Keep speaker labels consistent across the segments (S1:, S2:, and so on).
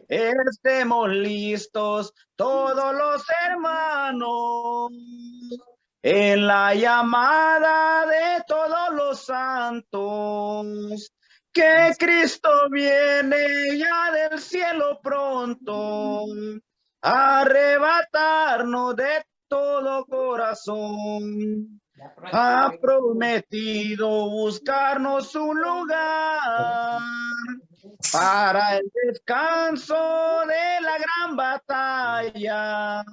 S1: Estemos listos todos los hermanos en la llamada de todos los santos, que Cristo viene ya del cielo pronto a arrebatarnos de todo corazón. Ha prometido buscarnos un lugar para el descanso de la gran batalla.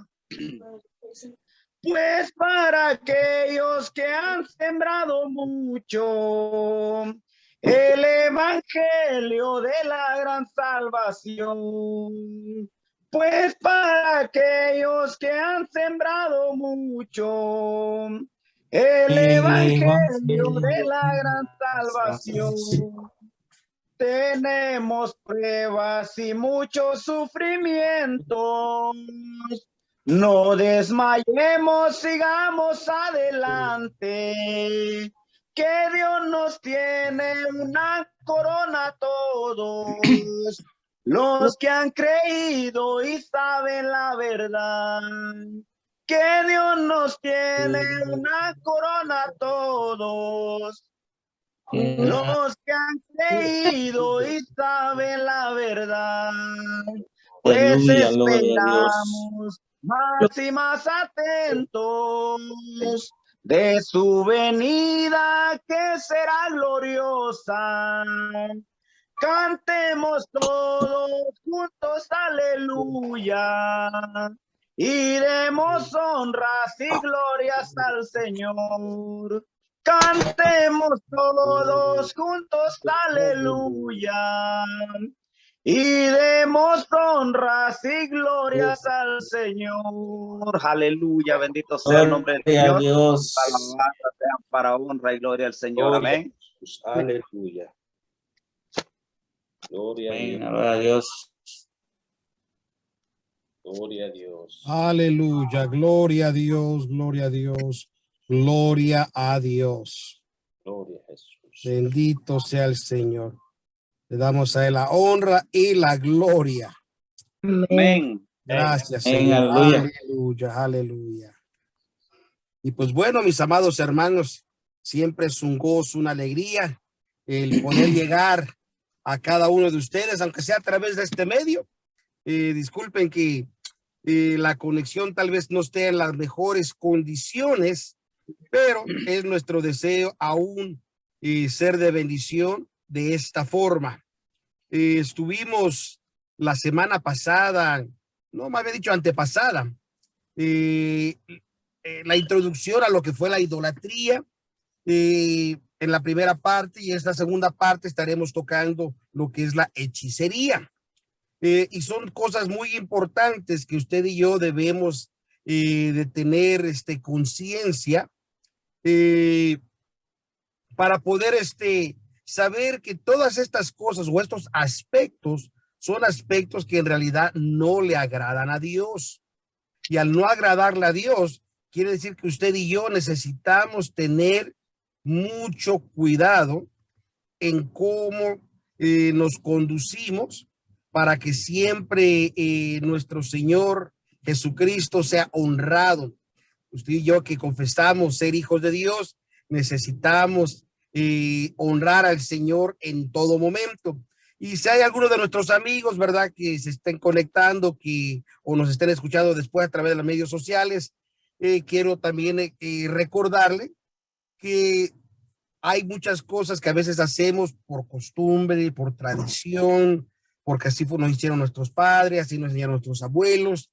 S1: Pues para aquellos que han sembrado mucho el evangelio de la gran salvación. Pues para aquellos que han sembrado mucho el evangelio de la gran salvación. Tenemos pruebas y muchos sufrimientos. No desmayemos, sigamos adelante, que Dios nos tiene una corona a todos. Los que han creído y saben la verdad, que Dios nos tiene una corona a todos. Los que han creído y saben la verdad, pues esperamos más y más atentos de su venida que será gloriosa. Cantemos todos juntos, aleluya, y demos honras y glorias al Señor. Cantemos todos juntos, aleluya, y demos honras y glorias al Señor. Aleluya, bendito sea el nombre del Señor.
S2: Dios.
S1: Alabanzas sean para honra y gloria al Señor. Amén.
S2: Aleluya. Gloria
S3: a Dios.
S2: Gloria a Dios.
S4: Aleluya. Gloria a Dios. Gloria a Dios. Gloria a Dios.
S2: Gloria a Jesús.
S4: Bendito sea el Señor. Le damos a él la honra y la gloria.
S1: Amén.
S4: Gracias,
S3: Amén.
S4: Señor.
S3: Aleluya.
S4: Aleluya, aleluya. Y pues bueno, mis amados hermanos, siempre es un gozo, una alegría el poder llegar a cada uno de ustedes, aunque sea a través de este medio. Disculpen que la conexión tal vez no esté en las mejores condiciones, pero es nuestro deseo aún ser de bendición de esta forma. Estuvimos la semana pasada, no me había dicho antepasada, la introducción a lo que fue la idolatría en la primera parte, y esta segunda parte estaremos tocando lo que es la hechicería. Y son cosas muy importantes que usted y yo debemos de tener conciencia para poder saber que todas estas cosas o estos aspectos son aspectos que en realidad no le agradan a Dios. Y al no agradarle a Dios, quiere decir que usted y yo necesitamos tener mucho cuidado en cómo nos conducimos para que siempre nuestro Señor Jesucristo sea honrado. Usted y yo que confesamos ser hijos de Dios, necesitamos honrar al Señor en todo momento. Y si hay algunos de nuestros amigos, ¿verdad?, que se estén conectando o nos estén escuchando después a través de los medios sociales, quiero también recordarle que hay muchas cosas que a veces hacemos por costumbre, por tradición, porque así nos hicieron nuestros padres, así nos enseñaron nuestros abuelos,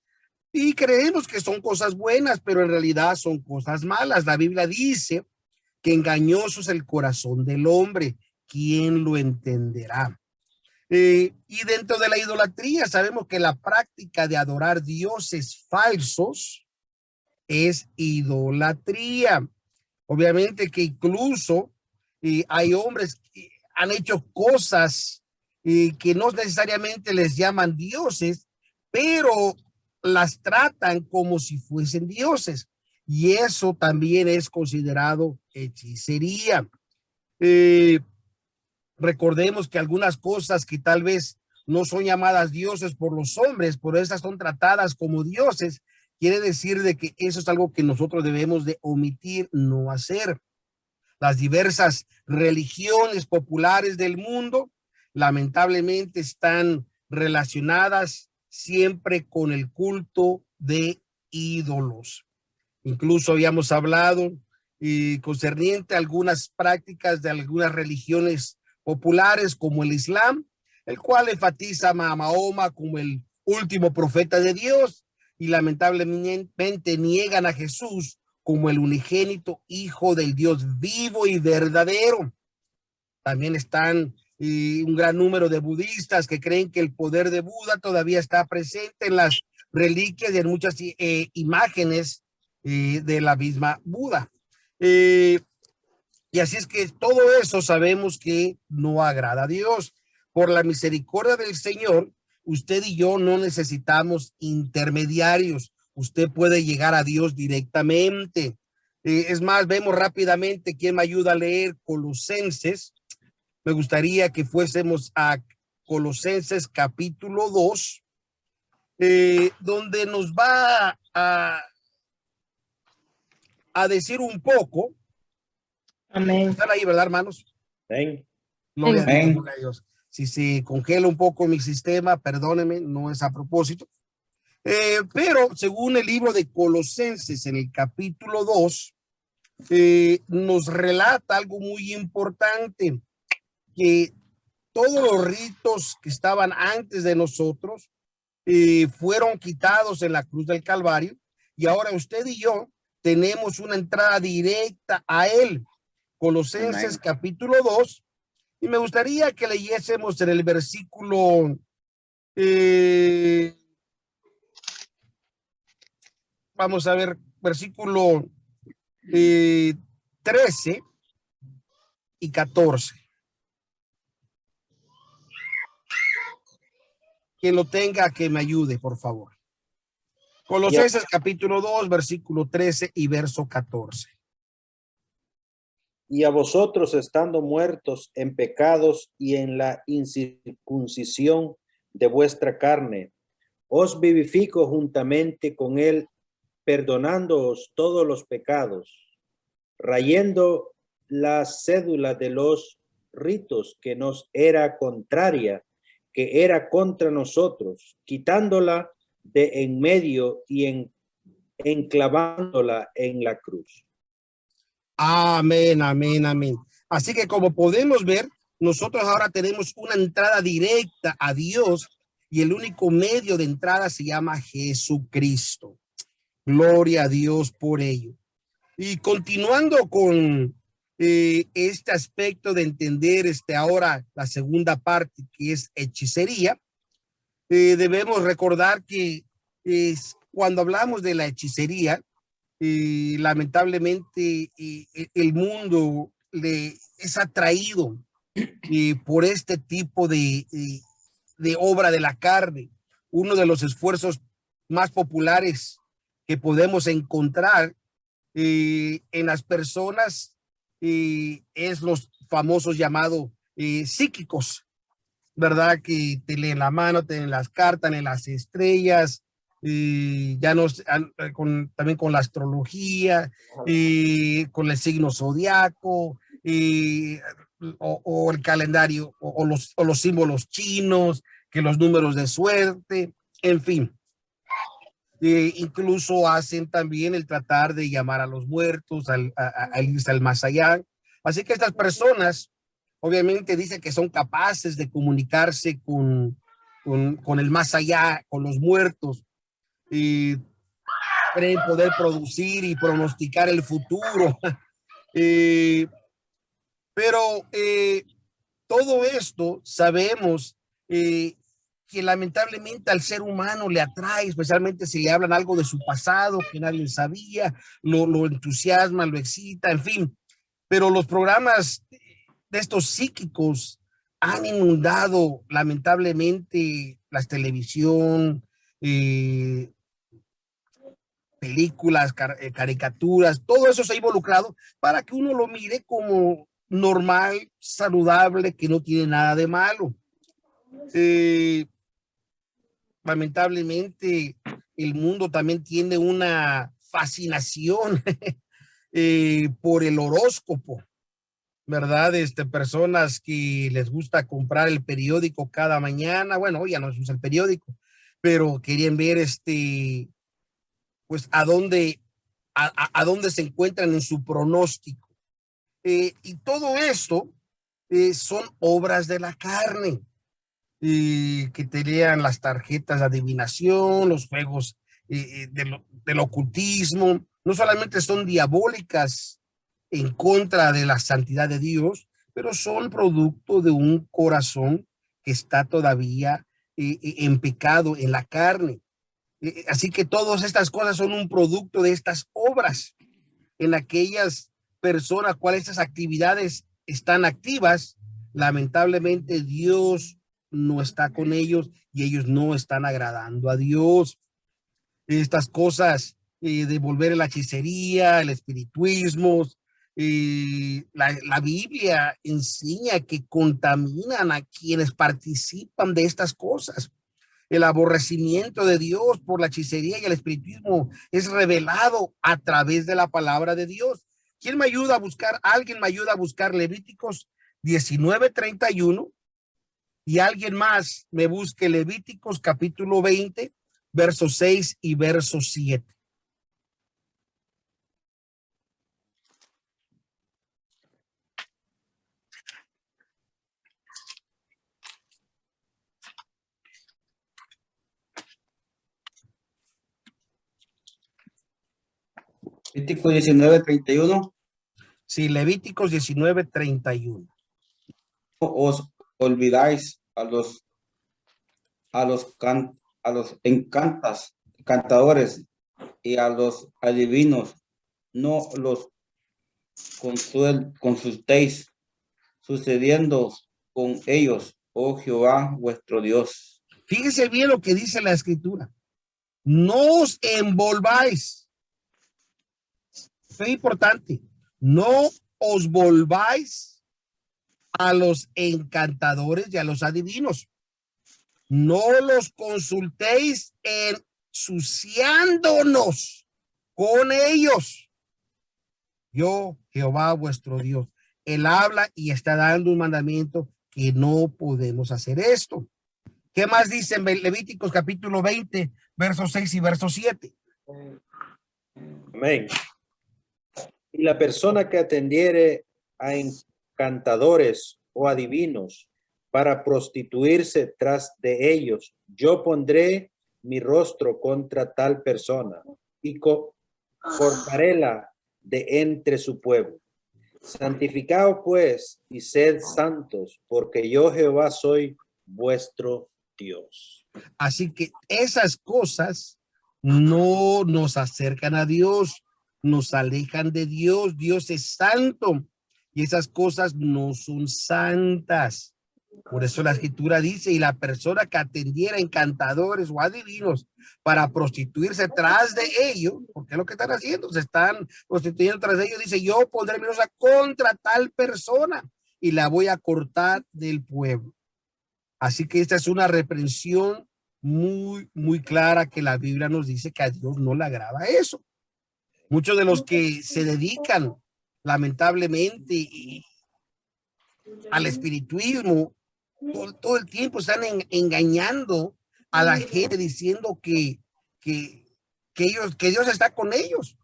S4: y creemos que son cosas buenas, pero en realidad son cosas malas. La Biblia dice que engañoso es el corazón del hombre, ¿quién lo entenderá? Y dentro de la idolatría sabemos que la práctica de adorar dioses falsos es idolatría. Obviamente que incluso hay hombres que han hecho cosas que no necesariamente les llaman dioses, pero las tratan como si fuesen dioses. Y eso también es considerado hechicería. Recordemos que algunas cosas que tal vez no son llamadas dioses por los hombres, pero estas son tratadas como dioses. Quiere decir de que eso es algo que nosotros debemos de omitir, no hacer. Las diversas religiones populares del mundo lamentablemente están relacionadas siempre con el culto de ídolos. Incluso habíamos hablado concerniente a algunas prácticas de algunas religiones populares como el Islam, el cual enfatiza a Mahoma como el último profeta de Dios y lamentablemente niegan a Jesús como el unigénito hijo del Dios vivo y verdadero. También están un gran número de budistas que creen que el poder de Buda todavía está presente en las reliquias y en muchas imágenes de la misma Buda. Y así es que todo eso sabemos que no agrada a Dios. Por la misericordia del Señor, usted y yo no necesitamos intermediarios. Usted puede llegar a Dios directamente. Es más, vemos rápidamente quién me ayuda a leer Colosenses. Me gustaría que fuésemos a Colosenses capítulo 2, donde nos va a decir un poco.
S3: Amén.
S4: Están ahí, ¿verdad, hermanos?
S2: Amén.
S4: Gloria a Dios,
S1: Amén.
S4: gloria a Dios. Si se congela un poco mi sistema, perdóneme, no es a propósito. Pero según el libro de Colosenses, en el capítulo 2, nos relata algo muy importante, que todos los ritos que estaban antes de nosotros fueron quitados en la cruz del Calvario, y ahora usted y yo tenemos una entrada directa a él. Colosenses
S1: Amén.
S4: capítulo 2, y me gustaría que leyésemos en el versículo vamos a ver, versículo 13 y 14. Quien lo tenga, que me ayude, por favor. Colosenses capítulo 2, versículo 13 y verso 14.
S2: Y a vosotros, estando muertos en pecados y en la incircuncisión de vuestra carne, os vivifico juntamente con él, perdonándoos todos los pecados, rayendo la cédula de los ritos que nos era contraria, que era contra nosotros, quitándola de en medio y enclavándola en la cruz.
S4: Amén, amén, amén. Así que como podemos ver, nosotros ahora tenemos una entrada directa a Dios, y el único medio de entrada se llama Jesucristo. Gloria a Dios por ello. Y continuando con este aspecto de entender ahora la segunda parte, que es hechicería, debemos recordar que cuando hablamos de la hechicería, lamentablemente el mundo es atraído por este tipo de obra de la carne. Uno de los esfuerzos más populares que podemos encontrar en las personas es los famosos llamados psíquicos, ¿verdad? Que te leen la mano, te leen las cartas, leen las estrellas, ya nos también con la astrología, con el signo zodiaco, o el calendario, o los símbolos chinos, que los números de suerte, en fin. Incluso hacen también el tratar de llamar a los muertos, al irse al más allá. Así que estas personas obviamente dicen que son capaces de comunicarse con el más allá, con los muertos, y creen poder producir y pronosticar el futuro. Pero todo esto sabemos que lamentablemente al ser humano le atrae, especialmente si le hablan algo de su pasado que nadie sabía, lo entusiasma, lo excita, en fin. Pero los programas de estos psíquicos han inundado lamentablemente las televisión, películas, caricaturas, todo eso se ha involucrado para que uno lo mire como normal, saludable, que no tiene nada de malo. Lamentablemente, el mundo también tiene una fascinación por el horóscopo, ¿verdad? Personas que les gusta comprar el periódico cada mañana. Bueno, hoy ya no se usa el periódico, pero querían ver pues a dónde se encuentran en su pronóstico. Y todo esto son obras de la carne. Que te lean las tarjetas de adivinación, los juegos del ocultismo, no solamente son diabólicas en contra de la santidad de Dios, pero son producto de un corazón que está todavía en pecado, en la carne. Así que todas estas cosas son un producto de estas obras en aquellas personas cuales estas actividades están activas. Lamentablemente Dios no está con ellos y ellos no están agradando a Dios. Estas cosas de volver a la hechicería, el espiritismo, la Biblia enseña que contaminan a quienes participan de estas cosas. El aborrecimiento de Dios por la hechicería y el espiritismo es revelado a través de la palabra de Dios. ¿Quién me ayuda a buscar? Alguien me ayuda a buscar Levíticos 19:31 y alguien más me busque Levíticos capítulo 20, versos 6 y verso 7.
S1: Levítico 19:31.
S4: Sí, Levíticos 19:31.
S1: No os olvidáis a los encantadores y a los adivinos, no los consultéis, sucediendo con ellos, oh Jehová vuestro Dios.
S4: Fíjese bien lo que dice la escritura. No os envolváis. Es importante. No os volváis a los encantadores y a los adivinos. No los consultéis ensuciándonos con ellos. Yo, Jehová vuestro Dios. Él habla y está dando un mandamiento que no podemos hacer esto. ¿Qué más dice en Levíticos capítulo 20, versos 6 y verso 7?
S2: Amén. Y la persona que atendiere a encantadores o adivinos para prostituirse tras de ellos, yo pondré mi rostro contra tal persona y cortaréla de entre su pueblo. Santificaos pues y sed santos, porque yo Jehová soy vuestro Dios.
S4: Así que esas cosas no nos acercan a Dios, nos alejan de Dios. Dios es santo y esas cosas no son santas. Por eso la escritura dice, y la persona que atendiera encantadores o adivinos para prostituirse tras de ellos, porque es lo que están haciendo, se están prostituyendo tras de ellos, dice, yo pondré mi rosa contra tal persona y la voy a cortar del pueblo. Así que esta es una reprensión muy, muy clara que la Biblia nos dice que a Dios no le agrada eso. Muchos de los que se dedican, lamentablemente, al espiritismo, todo el tiempo están engañando a la gente diciendo que Dios está con ellos.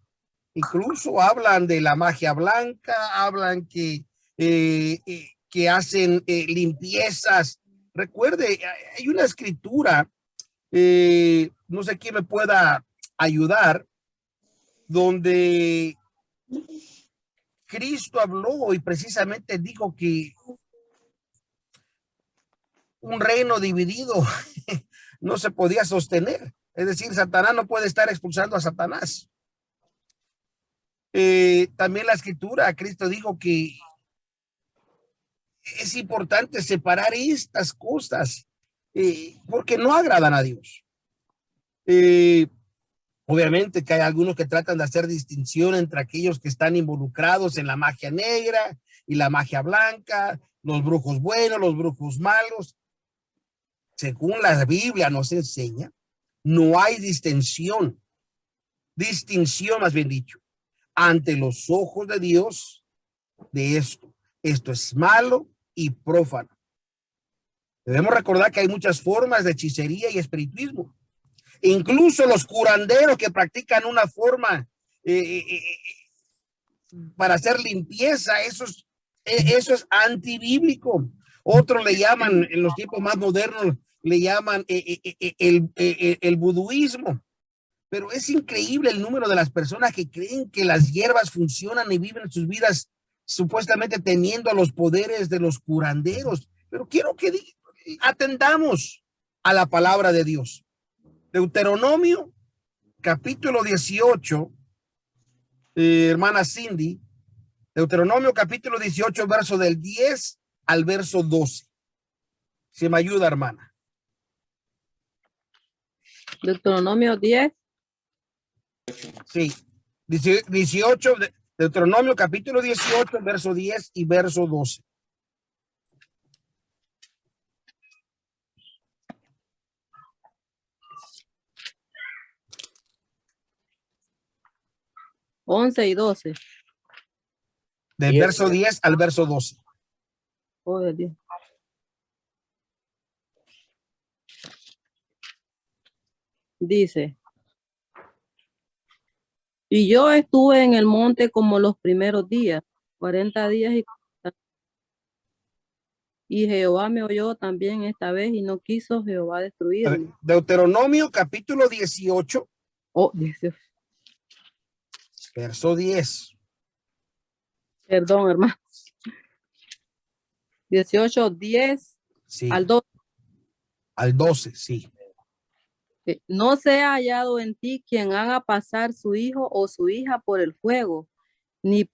S4: Incluso hablan de la magia blanca, hablan que hacen limpiezas. Recuerde, hay una escritura, no sé quién me pueda ayudar, donde Cristo habló y precisamente dijo que un reino dividido no se podía sostener. Es decir, Satanás no puede estar expulsando a Satanás. También la escritura, Cristo dijo que es importante separar estas cosas porque no agradan a Dios. Obviamente que hay algunos que tratan de hacer distinción entre aquellos que están involucrados en la magia negra y la magia blanca, los brujos buenos, los brujos malos. según la Biblia nos enseña, no hay distinción más bien dicho, ante los ojos de Dios de esto. Esto es malo y prófano. Debemos recordar que hay muchas formas de hechicería y espiritismo. Incluso los curanderos que practican una forma para hacer limpieza, eso es antibíblico. Otros le llaman, en los tiempos más modernos, le llaman el vuduismo. Pero es increíble el número de las personas que creen que las hierbas funcionan y viven sus vidas supuestamente teniendo los poderes de los curanderos. Pero quiero que atendamos a la palabra de Dios. Deuteronomio, capítulo 18, hermana Cindy, Deuteronomio capítulo 18, verso del 10 al verso 12. Si me ayuda, hermana.
S5: Deuteronomio 10.
S4: Sí, 18, Deuteronomio capítulo 18, verso 10 y verso 12.
S5: Once y 12.
S4: Del
S2: 10.
S4: verso 10 al verso 12.
S5: Oh, de 10. Dice, y yo estuve en el monte como los primeros días, 40 días y Jehová me oyó también esta vez y no quiso Jehová destruirme.
S4: Deuteronomio capítulo 18,
S5: Oh, 18.
S4: verso 10.
S5: Perdón, hermano. 18, 10
S4: Sí,
S5: al 12.
S4: al 12, sí.
S5: No sea hallado en ti quien haga pasar su hijo o su hija por el fuego, ni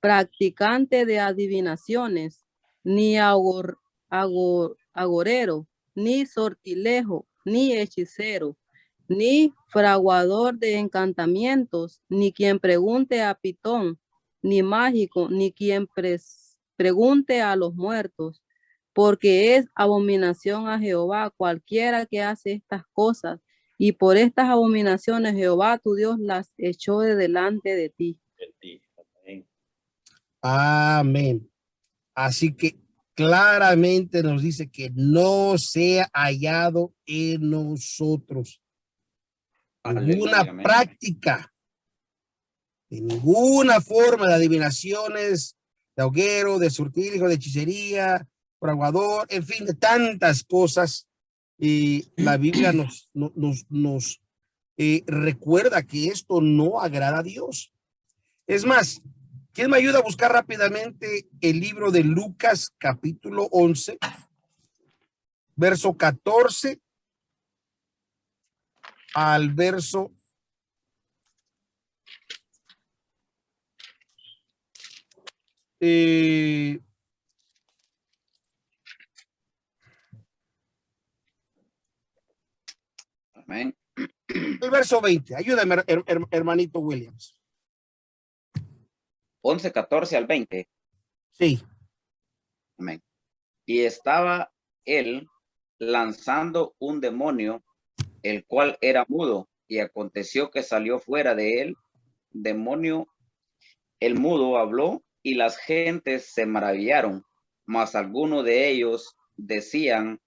S5: practicante de adivinaciones, ni agorero, ni sortilejo, ni hechicero, ni fraguador de encantamientos, ni quien pregunte a Pitón, ni mágico, ni quien pregunte a los muertos, porque es abominación a Jehová cualquiera que hace estas cosas, y por estas abominaciones Jehová tu Dios las echó de delante de ti.
S4: Amén. Así que claramente nos dice que no sea hallado en nosotros ninguna
S1: Aleluya, amén.
S4: práctica, de ninguna forma de adivinaciones, de hoguero, de sortilegio, de hechicería, fraguador, en fin, de tantas cosas. Y la Biblia nos recuerda que esto no agrada a Dios. Es más, ¿quién me ayuda a buscar rápidamente el libro de Lucas, capítulo 11, verso 14 al verso 20?
S1: Amén.
S4: El verso 20. Ayúdame, hermanito Williams.
S1: 11, 14 al 20.
S4: Sí.
S1: Amén. Y estaba él lanzando un demonio, el cual era mudo, y aconteció que salió fuera de él demonio. El mudo habló y las gentes se maravillaron, mas algunos de ellos decían: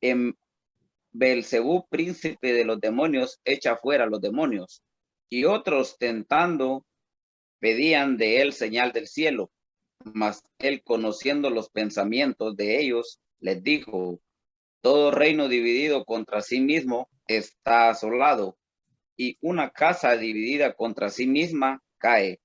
S1: en Beelzebú, príncipe de los demonios, echa fuera los demonios. Y otros, tentando, pedían de él señal del cielo. Mas él, conociendo los pensamientos de ellos, les dijo: todo reino dividido contra sí mismo está asolado, y una casa dividida contra sí misma cae.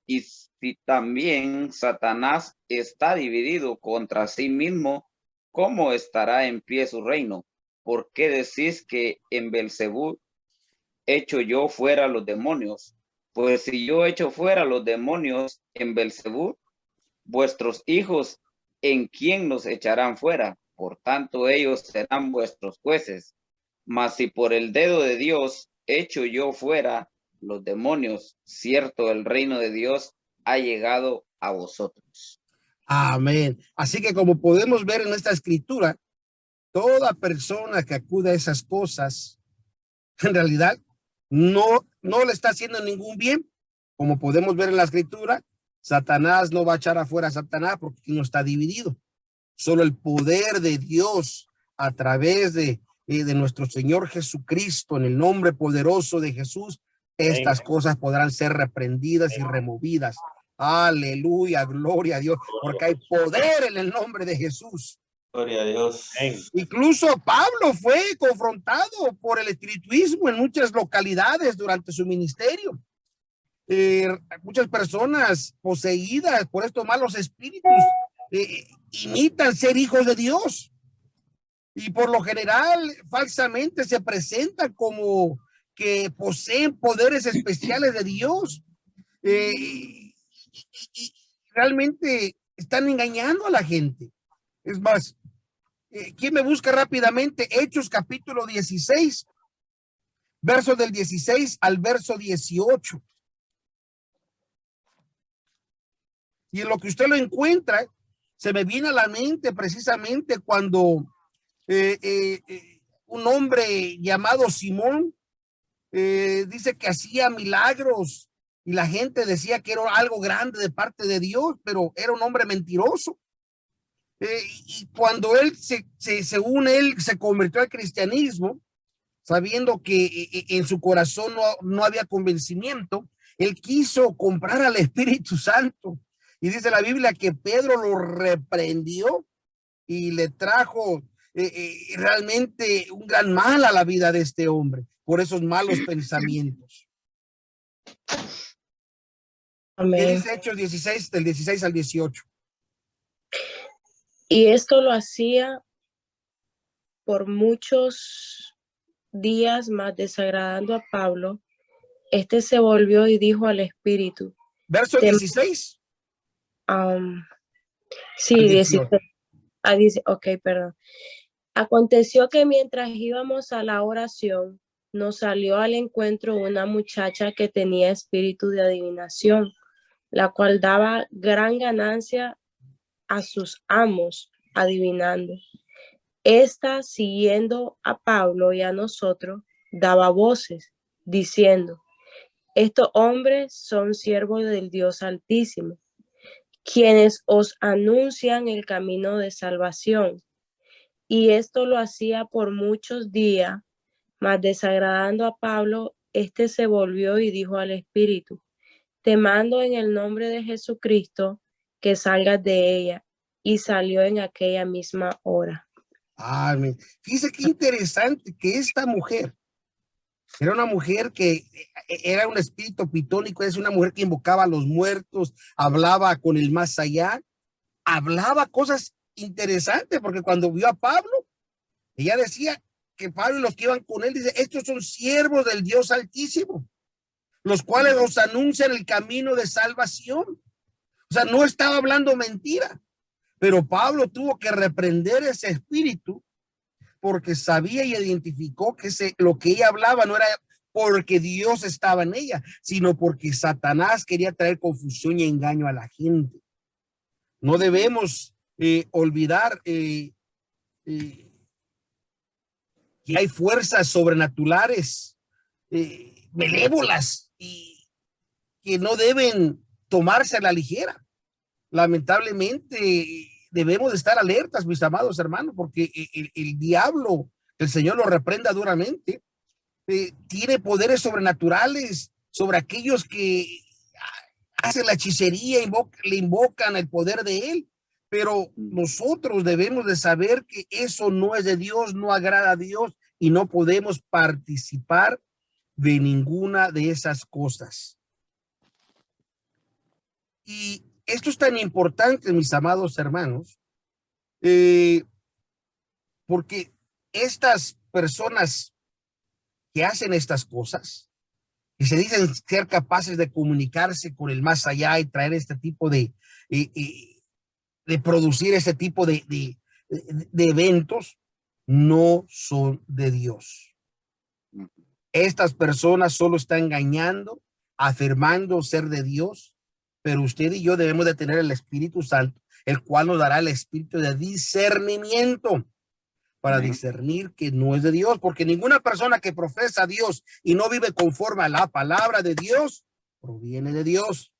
S1: Y si también Satanás está dividido contra sí mismo, ¿cómo estará en pie su reino? ¿Por qué decís que en Beelzebú echo yo fuera los demonios? Pues si yo echo fuera los demonios en Beelzebú, vuestros hijos, ¿en quién los echarán fuera? Por tanto, ellos serán vuestros jueces. Mas si por el dedo de Dios echo yo fuera los demonios, cierto, el reino de Dios ha llegado a vosotros.
S4: Amén. Así que como podemos ver en esta escritura, toda persona que acude a esas cosas, en realidad, no le está haciendo ningún bien. Como podemos ver en la escritura, Satanás no va a echar afuera a Satanás porque no está dividido. Solo el poder de Dios a través de nuestro Señor Jesucristo, en el nombre poderoso de Jesús, estas cosas podrán ser reprendidas y removidas. Aleluya, gloria a Dios, porque hay poder en el nombre de Jesús.
S6: Gloria a Dios.
S4: Incluso Pablo fue confrontado por el espiritismo en muchas localidades durante su ministerio. Muchas personas poseídas por estos malos espíritus imitan ser hijos de Dios y por lo general falsamente se presentan como que poseen poderes especiales de Dios y realmente están engañando a la gente. Es más, ¿quién me busca rápidamente? Hechos capítulo 16, verso del 16 al verso 18. Y en lo que usted lo encuentra, se me viene a la mente precisamente cuando un hombre llamado Simón dice que hacía milagros y la gente decía que era algo grande de parte de Dios, pero era un hombre mentiroso. Y cuando él según él se convirtió al cristianismo, sabiendo que en su corazón no había convencimiento, él quiso comprar al Espíritu Santo. Y dice la Biblia que Pedro lo reprendió y le trajo realmente un gran mal a la vida de este hombre por esos malos pensamientos.
S3: Amén.
S4: ¿Qué dice Hechos 16, del 16 al 18?
S3: Y esto lo hacía por muchos días, más desagradando a Pablo. Este se volvió y dijo al Espíritu.
S4: Verso 16.
S3: Sí, 16. Ok, perdón. Aconteció que mientras íbamos a la oración, nos salió al encuentro una muchacha que tenía espíritu de adivinación, la cual daba gran ganancia a sus amos adivinando. Esta, siguiendo a Pablo y a nosotros, daba voces, diciendo: estos hombres son siervos del Dios Altísimo, quienes os anuncian el camino de salvación. Y esto lo hacía por muchos días, mas desagradando a Pablo, este se volvió y dijo al Espíritu: te mando en el nombre de Jesucristo que salgas de ella. Y salió en aquella misma hora.
S4: Amén. Fíjese qué interesante que esta mujer era una mujer que era un espíritu pitónico, es una mujer que invocaba a los muertos, hablaba con el más allá, hablaba cosas interesantes, porque cuando vio a Pablo, ella decía que Pablo y los que iban con él, dice, estos son siervos del Dios Altísimo, los cuales os anuncian el camino de salvación. O sea, no estaba hablando mentira, pero Pablo tuvo que reprender ese espíritu porque sabía y identificó que lo que ella hablaba no era porque Dios estaba en ella, sino porque Satanás quería traer confusión y engaño a la gente. No debemos olvidar que hay fuerzas sobrenaturales, benévolas, y que no deben tomarse a la ligera. Lamentablemente debemos de estar alertas, mis amados hermanos, porque el diablo, el Señor lo reprenda duramente, tiene poderes sobrenaturales sobre aquellos que hacen la hechicería, le invocan el poder de él, pero nosotros debemos de saber que eso no es de Dios, no agrada a Dios y no podemos participar de ninguna de esas cosas. Y esto es tan importante, mis amados hermanos, porque estas personas que hacen estas cosas, que se dicen ser capaces de comunicarse con el más allá y traer este tipo de producir este tipo de eventos, no son de Dios. Estas personas solo están engañando, afirmando ser de Dios, pero usted y yo debemos de tener el Espíritu Santo, el cual nos dará el espíritu de discernimiento para
S1: Amén.
S4: discernir que no es de Dios, porque ninguna persona que profesa a Dios y no vive conforme a la palabra de Dios proviene de Dios.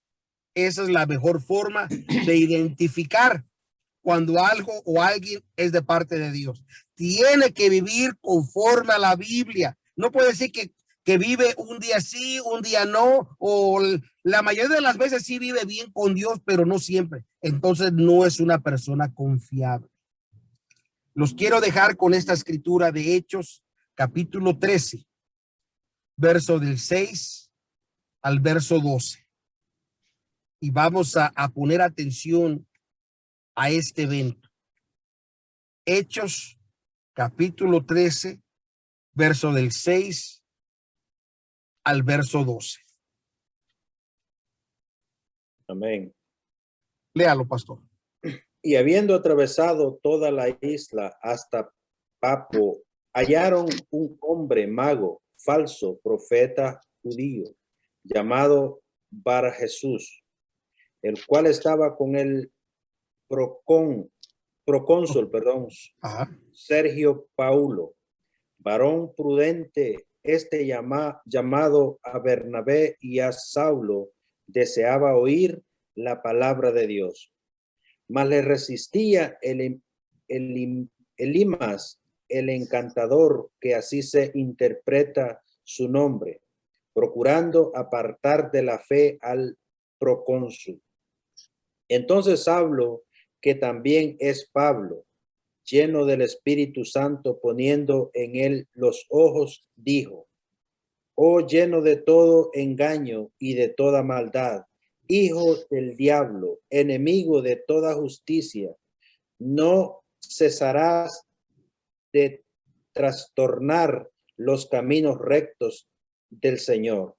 S4: Esa es la mejor forma de identificar cuando algo o alguien es de parte de Dios. Tiene que vivir conforme a la Biblia. No puede decir que vive un día sí, un día no, o la mayoría de las veces sí vive bien con Dios, pero no siempre. Entonces no es una persona confiable. Los quiero dejar con esta escritura de Hechos, capítulo 13, verso del 6 al verso 12. Y vamos a poner atención a este evento. Hechos, capítulo 13, verso del 6 al verso 12.
S2: Amén.
S4: Léalo, pastor.
S2: Y habiendo atravesado toda la isla hasta Papo, hallaron un hombre mago, falso, profeta judío, llamado Bar Jesús, el cual estaba con el procónsul,
S4: Ajá.
S2: Sergio Paulo, varón prudente, llamado a Bernabé y a Saulo, deseaba oír la palabra de Dios. Mas le resistía Elimas, el encantador, que así se interpreta su nombre, procurando apartar de la fe al procónsul. Entonces Saulo, que también es Pablo, lleno del Espíritu Santo, poniendo en él los ojos, dijo: Oh, lleno de todo engaño y de toda maldad, hijo del diablo, enemigo de toda justicia, no cesarás de trastornar los caminos rectos del Señor.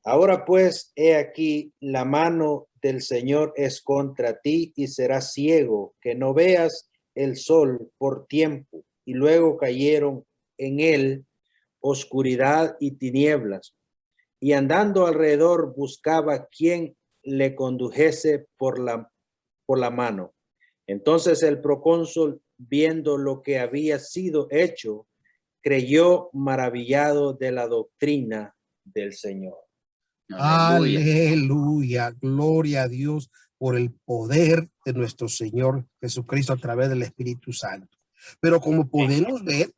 S2: Ahora pues, he aquí, la mano del Señor es contra ti y serás ciego, que no veas el sol por tiempo. Y luego cayeron en él oscuridad y tinieblas, y andando alrededor buscaba quien le condujese por la mano. Entonces el procónsul, viendo lo que había sido hecho, creyó maravillado de la doctrina del Señor.
S1: Aleluya.
S4: Aleluya. Gloria a Dios por el poder de nuestro Señor Jesucristo a través del Espíritu Santo. Pero como podemos ver,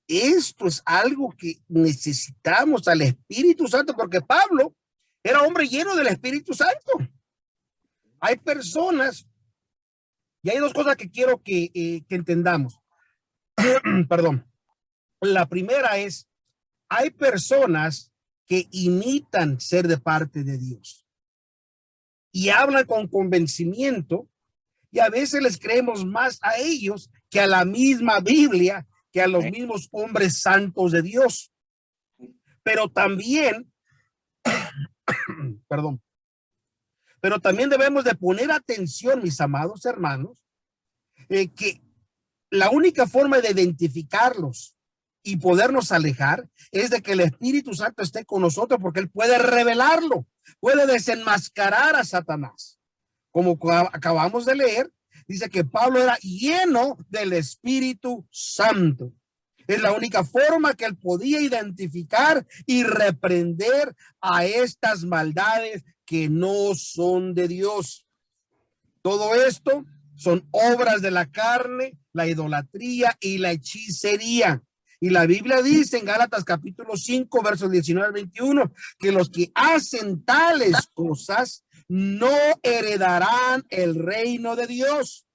S4: esto es algo que necesitamos al Espíritu Santo, porque Pablo era hombre lleno del Espíritu Santo. Hay personas, y hay dos cosas que quiero que entendamos. Perdón. La primera es, hay personas que imitan ser de parte de Dios y hablan con convencimiento, y a veces les creemos más a ellos que a la misma Biblia, que a los mismos hombres santos de Dios. Pero también, perdón, pero también debemos de poner atención, mis amados hermanos, que la única forma de identificarlos y podernos alejar es de que el Espíritu Santo esté con nosotros, porque él puede revelarlo, puede desenmascarar a Satanás. Como acabamos de leer, dice que Pablo era lleno del Espíritu Santo. Es la única forma que él podía identificar y reprender a estas maldades que no son de Dios. Todo esto son obras de la carne, la idolatría y la hechicería. Y la Biblia dice en Gálatas capítulo 5, versos 19 al 21, que los que hacen tales cosas no heredarán el reino de Dios.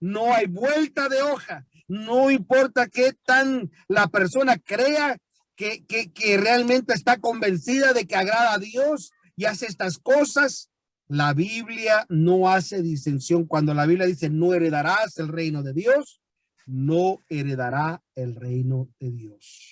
S4: No hay vuelta de hoja. No importa qué tan la persona crea que realmente está convencida de que agrada a Dios y hace estas cosas. La Biblia no hace distinción. Cuando la Biblia dice no heredarás el reino de Dios, no heredará el reino de Dios.